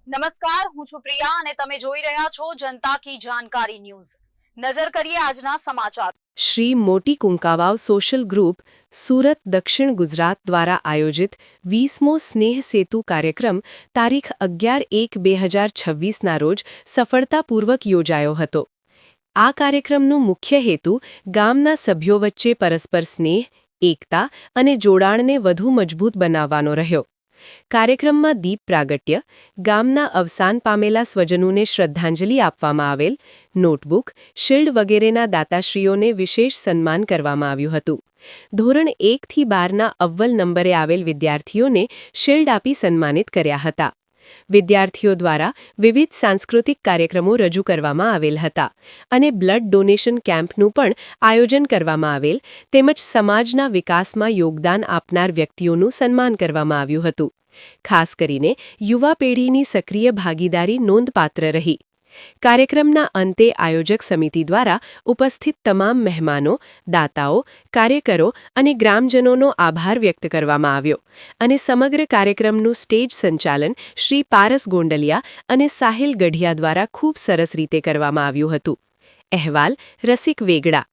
નમસ્કાર, હું છું પ્રિયા અને તમે જોઈ રહ્યા છો જનતા કી જાણકારી ન્યૂઝ। નજર કરીએ આજના સમાચાર। શ્રી મોટી કુંકાવાવ સોશિયલ ગ્રુપ સુરત દક્ષિણ ગુજરાત દ્વારા આયોજિત 20મો સ્નેહ સેતુ કાર્યક્રમ તારીખ 11/1/2026ના રોજ સફળતાપૂર્વક યોજાયો હતો। આ કાર્યક્રમનું મુખ્ય હેતુ ગામના સભ્યો વચ્ચે પરસ્પર સ્નેહ, એકતા અને જોડાણને વધુ મજબૂત બનાવવાનો રહ્યો। કાર્યક્રમમાં દીપ પ્રાગટ્ય, ગામના અવસાન પામેલા સ્વજનોને શ્રદ્ધાંજલિ આપવામાં આવેલ, નોટબુક, શિલ્ડ વગેરેના દાતાશ્રીઓને વિશેષ સન્માન કરવામાં આવ્યું હતું। ધોરણ 1થી 12ના અવ્વલ નંબરે આવેલ વિદ્યાર્થીઓને શિલ્ડ આપી સન્માનિત કર્યા હતા। વિદ્યાર્થીઓ દ્વારા વિવિધ સાંસ્કૃતિક કાર્યક્રમો રજૂ કરવામાં આવેલ હતા અને બ્લડ ડોનેશન કેમ્પનું પણ આયોજન કરવામાં આવેલ તેમજ સમાજના વિકાસમાં યોગદાન આપનાર વ્યક્તિઓનું સન્માન કરવામાં આવ્યું હતું। ખાસ કરીને યુવા પેઢીની સક્રિય ભાગીદારી નોંધપાત્ર રહી। કાર્યક્રમના અંતે આયોજક સમિતિ દ્વારા ઉપસ્થિત તમામ મહેમાનો, દાતાઓ, કાર્યકરો અને ગ્રામજનોનો આભાર વ્યક્ત કરવામાં આવ્યો અને સમગ્ર કાર્યક્રમનું સ્ટેજ સંચાલન શ્રી પારસ ગોંડલિયા અને સાહિલ ગઢિયા દ્વારા ખૂબ સરસ રીતે કરવામાં આવ્યું હતું। અહેવાલ રસિક વેગડા।